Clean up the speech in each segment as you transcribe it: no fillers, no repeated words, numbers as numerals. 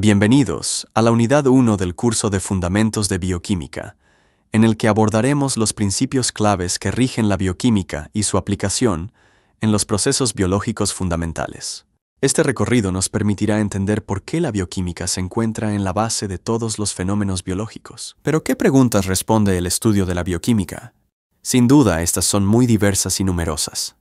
Bienvenidos a la unidad 1 del curso de Fundamentos de Bioquímica, en el que abordaremos los principios claves que rigen la bioquímica y su aplicación en los procesos biológicos fundamentales. Este recorrido nos permitirá entender por qué la bioquímica se encuentra en la base de todos los fenómenos biológicos. ¿Pero qué preguntas responde el estudio de la bioquímica? Sin duda, estas son muy diversas y numerosas.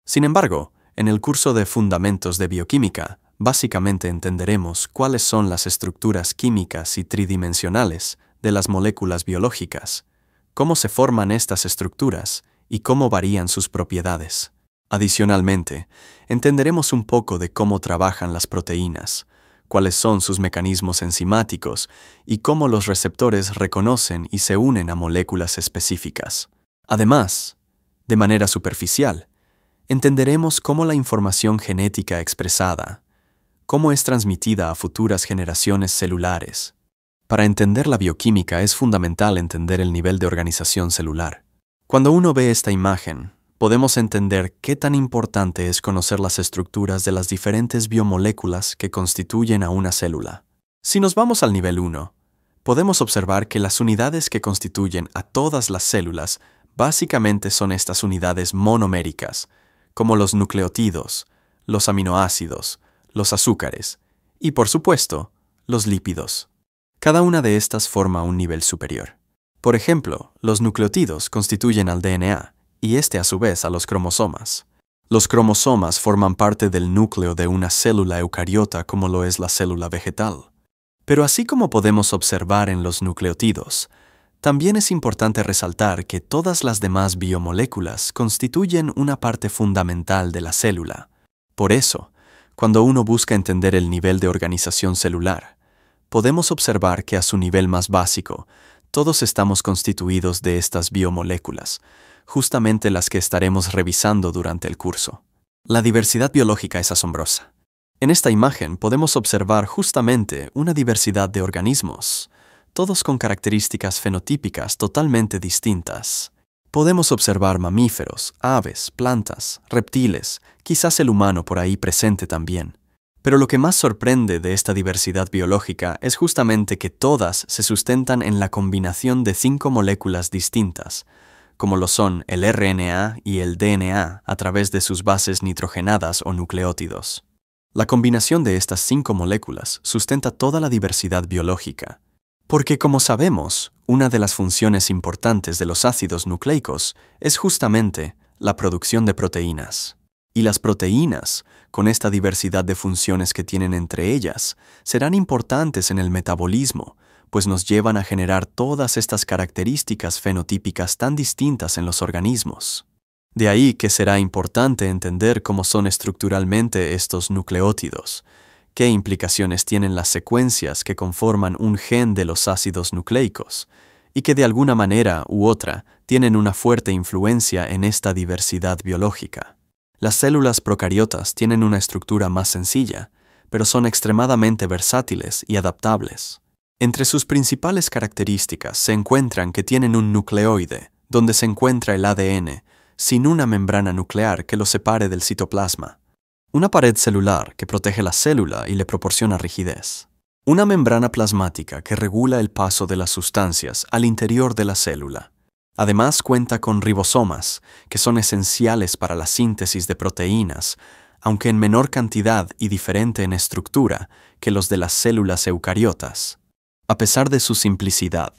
Sin embargo, en el curso de Fundamentos de Bioquímica, básicamente entenderemos cuáles son las estructuras químicas y tridimensionales de las moléculas biológicas, cómo se forman estas estructuras y cómo varían sus propiedades. Adicionalmente, entenderemos un poco de cómo trabajan las proteínas, cuáles son sus mecanismos enzimáticos y cómo los receptores reconocen y se unen a moléculas específicas. Además, de manera superficial, entenderemos cómo la información genética expresada, cómo es transmitida a futuras generaciones celulares. Para entender la bioquímica es fundamental entender el nivel de organización celular. Cuando uno ve esta imagen, podemos entender qué tan importante es conocer las estructuras de las diferentes biomoléculas que constituyen a una célula. Si nos vamos al nivel 1, podemos observar que las unidades que constituyen a todas las células básicamente son estas unidades monoméricas, como los nucleótidos, los aminoácidos, los azúcares y, por supuesto, los lípidos. Cada una de estas forma un nivel superior. Por ejemplo, los nucleótidos constituyen al DNA y este a su vez a los cromosomas. Los cromosomas forman parte del núcleo de una célula eucariota como lo es la célula vegetal. Pero así como podemos observar en los nucleótidos, también es importante resaltar que todas las demás biomoléculas constituyen una parte fundamental de la célula. Por eso, cuando uno busca entender el nivel de organización celular, podemos observar que a su nivel más básico, todos estamos constituidos de estas biomoléculas, justamente las que estaremos revisando durante el curso. La diversidad biológica es asombrosa. En esta imagen podemos observar justamente una diversidad de organismos, todos con características fenotípicas totalmente distintas. Podemos observar mamíferos, aves, plantas, reptiles, quizás el humano por ahí presente también. Pero lo que más sorprende de esta diversidad biológica es justamente que todas se sustentan en la combinación de 5 moléculas distintas, como lo son el RNA y el DNA a través de sus bases nitrogenadas o nucleótidos. La combinación de estas 5 moléculas sustenta toda la diversidad biológica. Porque, como sabemos, una de las funciones importantes de los ácidos nucleicos es justamente la producción de proteínas. Y las proteínas, con esta diversidad de funciones que tienen entre ellas, serán importantes en el metabolismo, pues nos llevan a generar todas estas características fenotípicas tan distintas en los organismos. De ahí que será importante entender cómo son estructuralmente estos nucleótidos, qué implicaciones tienen las secuencias que conforman un gen de los ácidos nucleicos, y que de alguna manera u otra tienen una fuerte influencia en esta diversidad biológica. Las células procariotas tienen una estructura más sencilla, pero son extremadamente versátiles y adaptables. Entre sus principales características se encuentran que tienen un nucleoide, donde se encuentra el ADN, sin una membrana nuclear que lo separe del citoplasma. Una pared celular que protege la célula y le proporciona rigidez. Una membrana plasmática que regula el paso de las sustancias al interior de la célula. Además cuenta con ribosomas, que son esenciales para la síntesis de proteínas, aunque en menor cantidad y diferente en estructura que los de las células eucariotas. A pesar de su simplicidad,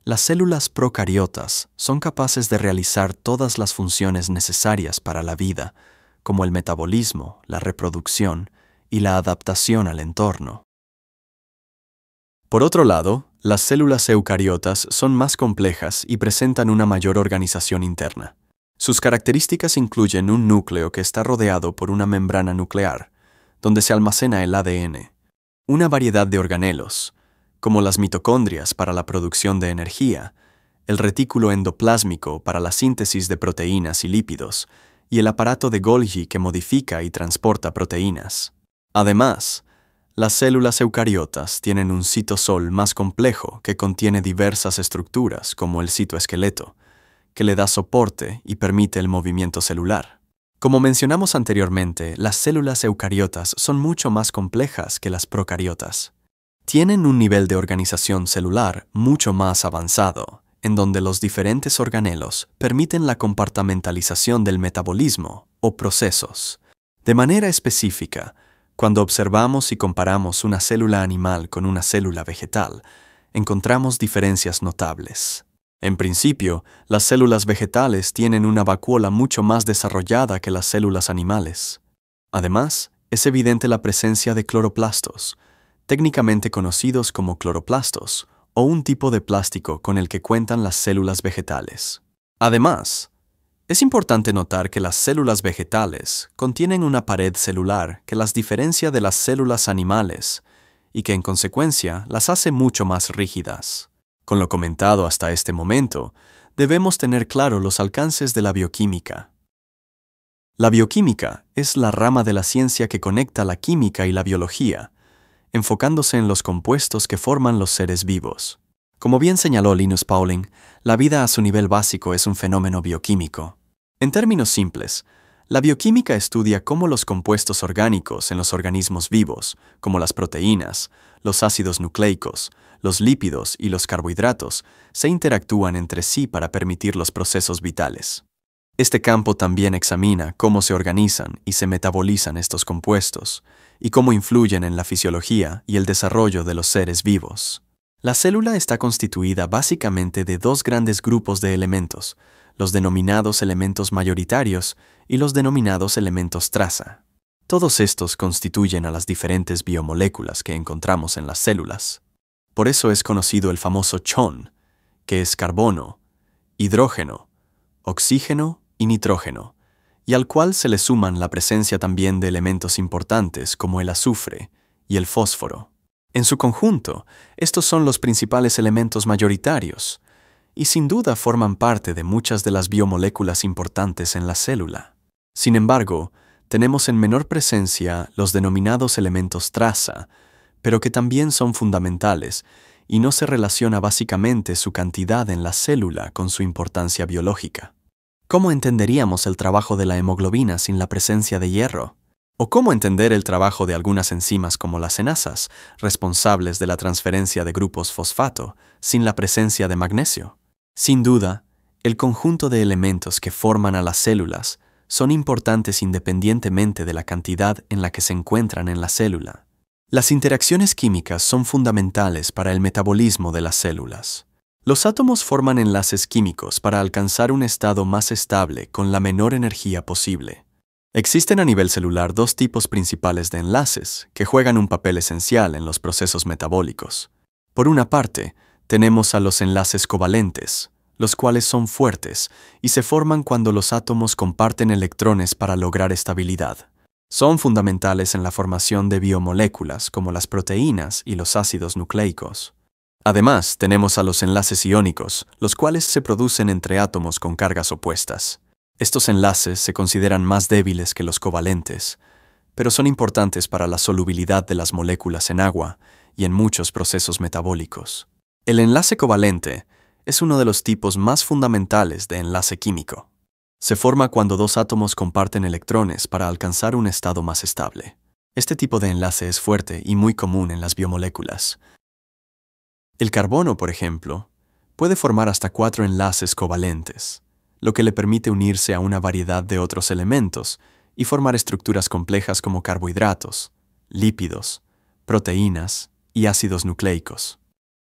las células procariotas son capaces de realizar todas las funciones necesarias para la vida, como el metabolismo, la reproducción y la adaptación al entorno. Por otro lado, las células eucariotas son más complejas y presentan una mayor organización interna. Sus características incluyen un núcleo que está rodeado por una membrana nuclear, donde se almacena el ADN, una variedad de organelos, como las mitocondrias para la producción de energía, el retículo endoplásmico para la síntesis de proteínas y lípidos, y el aparato de Golgi que modifica y transporta proteínas. Además, las células eucariotas tienen un citosol más complejo que contiene diversas estructuras como el citoesqueleto, que le da soporte y permite el movimiento celular. Como mencionamos anteriormente, las células eucariotas son mucho más complejas que las procariotas. Tienen un nivel de organización celular mucho más avanzado, en donde los diferentes organelos permiten la compartimentalización del metabolismo o procesos. De manera específica, cuando observamos y comparamos una célula animal con una célula vegetal, encontramos diferencias notables. En principio, las células vegetales tienen una vacuola mucho más desarrollada que las células animales. Además, es evidente la presencia de cloroplastos, técnicamente conocidos como cloroplastos, o un tipo de plástico con el que cuentan las células vegetales. Además, es importante notar que las células vegetales contienen una pared celular que las diferencia de las células animales y que en consecuencia las hace mucho más rígidas. Con lo comentado hasta este momento, debemos tener claro los alcances de la bioquímica. La bioquímica es la rama de la ciencia que conecta la química y la biología, enfocándose en los compuestos que forman los seres vivos. Como bien señaló Linus Pauling, la vida a su nivel básico es un fenómeno bioquímico. En términos simples, la bioquímica estudia cómo los compuestos orgánicos en los organismos vivos, como las proteínas, los ácidos nucleicos, los lípidos y los carbohidratos, se interactúan entre sí para permitir los procesos vitales. Este campo también examina cómo se organizan y se metabolizan estos compuestos, y cómo influyen en la fisiología y el desarrollo de los seres vivos. La célula está constituida básicamente de dos grandes grupos de elementos, los denominados elementos mayoritarios y los denominados elementos traza. Todos estos constituyen a las diferentes biomoléculas que encontramos en las células. Por eso es conocido el famoso CHON, que es carbono, hidrógeno, oxígeno y nitrógeno, y al cual se le suman la presencia también de elementos importantes como el azufre y el fósforo. En su conjunto, estos son los principales elementos mayoritarios, y sin duda forman parte de muchas de las biomoléculas importantes en la célula. Sin embargo, tenemos en menor presencia los denominados elementos traza, pero que también son fundamentales, y no se relaciona básicamente su cantidad en la célula con su importancia biológica. ¿Cómo entenderíamos el trabajo de la hemoglobina sin la presencia de hierro? ¿O cómo entender el trabajo de algunas enzimas como las enasas, responsables de la transferencia de grupos fosfato, sin la presencia de magnesio? Sin duda, el conjunto de elementos que forman a las células son importantes independientemente de la cantidad en la que se encuentran en la célula. Las interacciones químicas son fundamentales para el metabolismo de las células. Los átomos forman enlaces químicos para alcanzar un estado más estable con la menor energía posible. Existen a nivel celular dos tipos principales de enlaces que juegan un papel esencial en los procesos metabólicos. Por una parte, tenemos a los enlaces covalentes, los cuales son fuertes y se forman cuando los átomos comparten electrones para lograr estabilidad. Son fundamentales en la formación de biomoléculas como las proteínas y los ácidos nucleicos. Además, tenemos a los enlaces iónicos, los cuales se producen entre átomos con cargas opuestas. Estos enlaces se consideran más débiles que los covalentes, pero son importantes para la solubilidad de las moléculas en agua y en muchos procesos metabólicos. El enlace covalente es uno de los tipos más fundamentales de enlace químico. Se forma cuando dos átomos comparten electrones para alcanzar un estado más estable. Este tipo de enlace es fuerte y muy común en las biomoléculas. El carbono, por ejemplo, puede formar hasta 4 enlaces covalentes, lo que le permite unirse a una variedad de otros elementos y formar estructuras complejas como carbohidratos, lípidos, proteínas y ácidos nucleicos.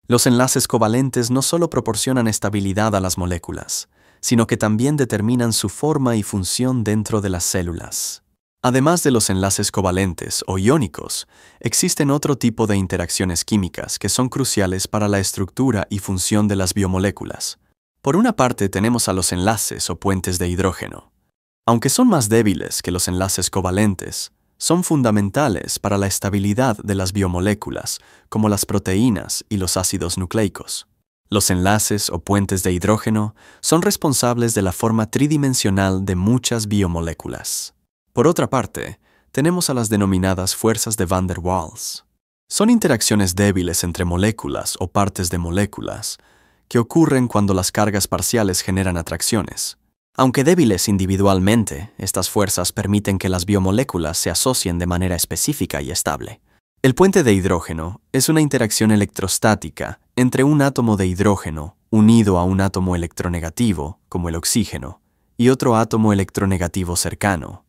Los enlaces covalentes no solo proporcionan estabilidad a las moléculas, sino que también determinan su forma y función dentro de las células. Además de los enlaces covalentes o iónicos, existen otro tipo de interacciones químicas que son cruciales para la estructura y función de las biomoléculas. Por una parte tenemos a los enlaces o puentes de hidrógeno. Aunque son más débiles que los enlaces covalentes, son fundamentales para la estabilidad de las biomoléculas, como las proteínas y los ácidos nucleicos. Los enlaces o puentes de hidrógeno son responsables de la forma tridimensional de muchas biomoléculas. Por otra parte, tenemos a las denominadas fuerzas de Van der Waals. Son interacciones débiles entre moléculas o partes de moléculas que ocurren cuando las cargas parciales generan atracciones. Aunque débiles individualmente, estas fuerzas permiten que las biomoléculas se asocien de manera específica y estable. El puente de hidrógeno es una interacción electrostática entre un átomo de hidrógeno unido a un átomo electronegativo, como el oxígeno, y otro átomo electronegativo cercano.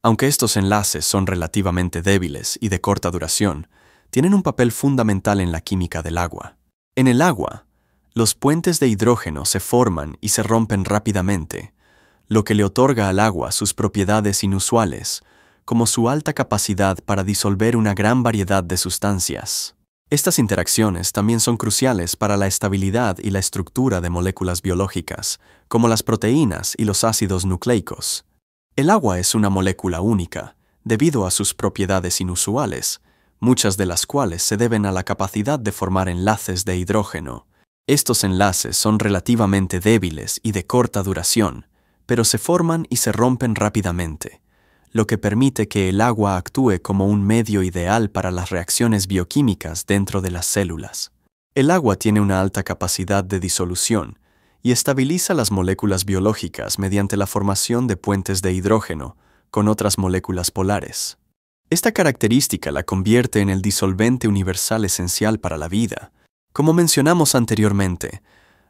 Aunque estos enlaces son relativamente débiles y de corta duración, tienen un papel fundamental en la química del agua. En el agua, los puentes de hidrógeno se forman y se rompen rápidamente, lo que le otorga al agua sus propiedades inusuales, como su alta capacidad para disolver una gran variedad de sustancias. Estas interacciones también son cruciales para la estabilidad y la estructura de moléculas biológicas, como las proteínas y los ácidos nucleicos. El agua es una molécula única, debido a sus propiedades inusuales, muchas de las cuales se deben a la capacidad de formar enlaces de hidrógeno. Estos enlaces son relativamente débiles y de corta duración, pero se forman y se rompen rápidamente, lo que permite que el agua actúe como un medio ideal para las reacciones bioquímicas dentro de las células. El agua tiene una alta capacidad de disolución y estabiliza las moléculas biológicas mediante la formación de puentes de hidrógeno con otras moléculas polares. Esta característica la convierte en el disolvente universal esencial para la vida. Como mencionamos anteriormente,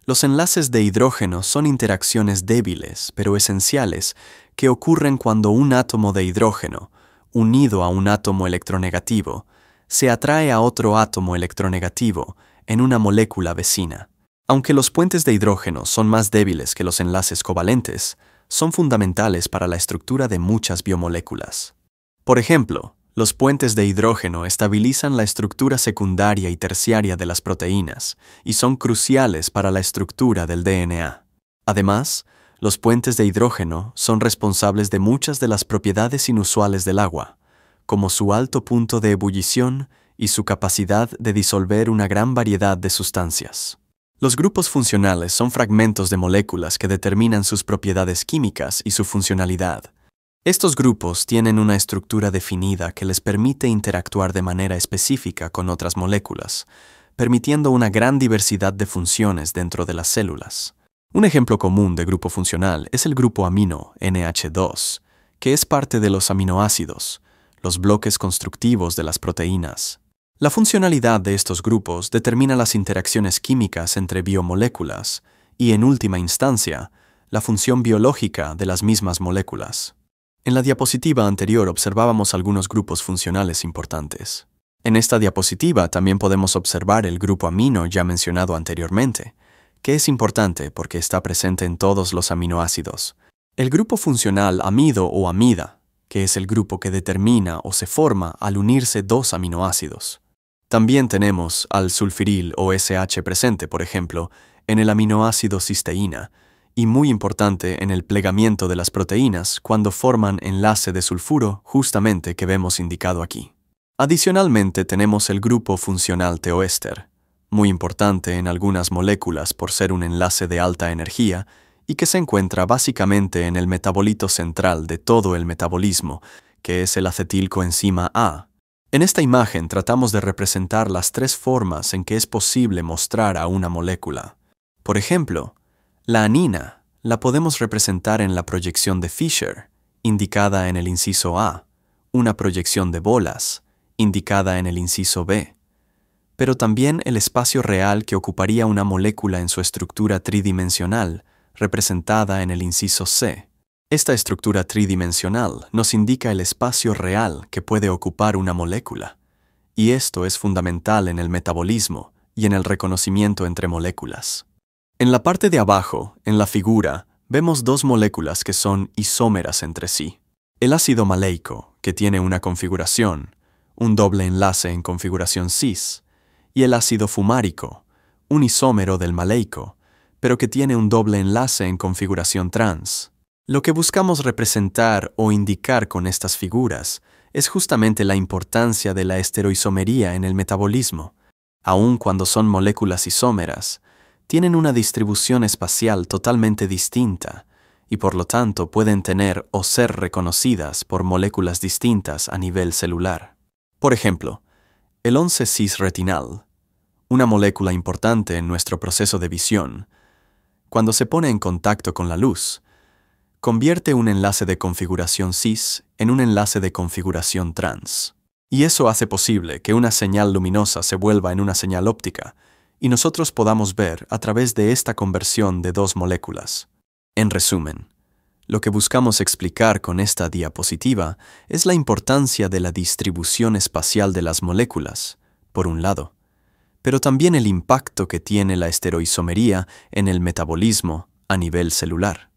los enlaces de hidrógeno son interacciones débiles pero esenciales que ocurren cuando un átomo de hidrógeno, unido a un átomo electronegativo, se atrae a otro átomo electronegativo en una molécula vecina. Aunque los puentes de hidrógeno son más débiles que los enlaces covalentes, son fundamentales para la estructura de muchas biomoléculas. Por ejemplo, los puentes de hidrógeno estabilizan la estructura secundaria y terciaria de las proteínas y son cruciales para la estructura del DNA. Además, los puentes de hidrógeno son responsables de muchas de las propiedades inusuales del agua, como su alto punto de ebullición y su capacidad de disolver una gran variedad de sustancias. Los grupos funcionales son fragmentos de moléculas que determinan sus propiedades químicas y su funcionalidad. Estos grupos tienen una estructura definida que les permite interactuar de manera específica con otras moléculas, permitiendo una gran diversidad de funciones dentro de las células. Un ejemplo común de grupo funcional es el grupo amino NH2, que es parte de los aminoácidos, los bloques constructivos de las proteínas. La funcionalidad de estos grupos determina las interacciones químicas entre biomoléculas y, en última instancia, la función biológica de las mismas moléculas. En la diapositiva anterior observábamos algunos grupos funcionales importantes. En esta diapositiva también podemos observar el grupo amino ya mencionado anteriormente, que es importante porque está presente en todos los aminoácidos. El grupo funcional amido o amida, que es el grupo que determina o se forma al unirse dos aminoácidos. También tenemos al sulfiril o SH presente, por ejemplo, en el aminoácido cisteína, y muy importante en el plegamiento de las proteínas cuando forman enlace de sulfuro justamente que vemos indicado aquí. Adicionalmente tenemos el grupo funcional teoéster, muy importante en algunas moléculas por ser un enlace de alta energía y que se encuentra básicamente en el metabolito central de todo el metabolismo, que es el acetilcoenzima A. En esta imagen tratamos de representar las tres formas en que es posible mostrar a una molécula. Por ejemplo, la anina la podemos representar en la proyección de Fischer, indicada en el inciso A, una proyección de bolas, indicada en el inciso B, pero también el espacio real que ocuparía una molécula en su estructura tridimensional, representada en el inciso C. Esta estructura tridimensional nos indica el espacio real que puede ocupar una molécula, y esto es fundamental en el metabolismo y en el reconocimiento entre moléculas. En la parte de abajo, en la figura, vemos dos moléculas que son isómeras entre sí. El ácido maleico, que tiene una configuración, un doble enlace en configuración cis, y el ácido fumárico, un isómero del maleico, pero que tiene un doble enlace en configuración trans. Lo que buscamos representar o indicar con estas figuras es justamente la importancia de la estereoisomería en el metabolismo. Aun cuando son moléculas isómeras, tienen una distribución espacial totalmente distinta y por lo tanto pueden tener o ser reconocidas por moléculas distintas a nivel celular. Por ejemplo, el 11-cis-retinal, una molécula importante en nuestro proceso de visión, cuando se pone en contacto con la luz, convierte un enlace de configuración cis en un enlace de configuración trans. Y eso hace posible que una señal luminosa se vuelva en una señal óptica, y nosotros podamos ver a través de esta conversión de dos moléculas. En resumen, lo que buscamos explicar con esta diapositiva es la importancia de la distribución espacial de las moléculas, por un lado, pero también el impacto que tiene la estereoisomería en el metabolismo a nivel celular.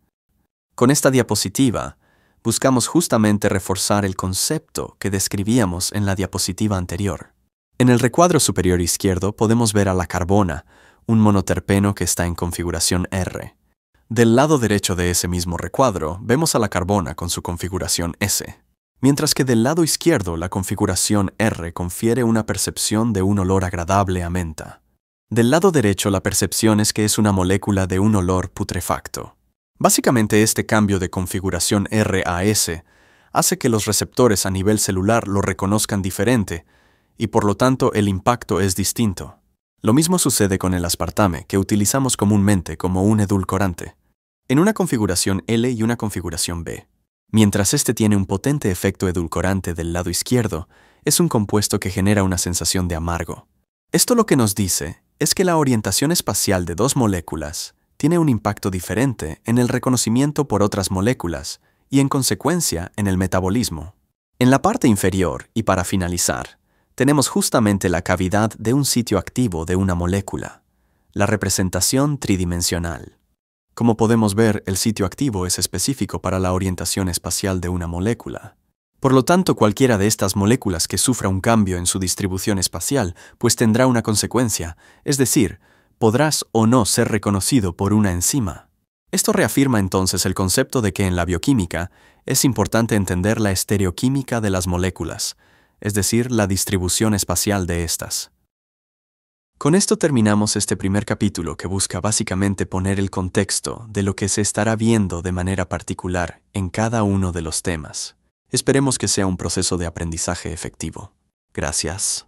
Con esta diapositiva, buscamos justamente reforzar el concepto que describíamos en la diapositiva anterior. En el recuadro superior izquierdo podemos ver a la carbona, un monoterpeno que está en configuración R. Del lado derecho de ese mismo recuadro vemos a la carbona con su configuración S, mientras que del lado izquierdo la configuración R confiere una percepción de un olor agradable a menta. Del lado derecho la percepción es que es una molécula de un olor putrefacto. Básicamente este cambio de configuración R a S hace que los receptores a nivel celular lo reconozcan diferente y por lo tanto el impacto es distinto. Lo mismo sucede con el aspartame, que utilizamos comúnmente como un edulcorante, en una configuración L y una configuración B. Mientras este tiene un potente efecto edulcorante del lado izquierdo, es un compuesto que genera una sensación de amargo. Esto lo que nos dice es que la orientación espacial de dos moléculas tiene un impacto diferente en el reconocimiento por otras moléculas y, en consecuencia, en el metabolismo. En la parte inferior, y para finalizar, tenemos justamente la cavidad de un sitio activo de una molécula, la representación tridimensional. Como podemos ver, el sitio activo es específico para la orientación espacial de una molécula. Por lo tanto, cualquiera de estas moléculas que sufra un cambio en su distribución espacial, pues tendrá una consecuencia, es decir, podrás o no ser reconocido por una enzima. Esto reafirma entonces el concepto de que en la bioquímica es importante entender la estereoquímica de las moléculas, es decir, la distribución espacial de estas. Con esto terminamos este primer capítulo que busca básicamente poner el contexto de lo que se estará viendo de manera particular en cada uno de los temas. Esperemos que sea un proceso de aprendizaje efectivo. Gracias.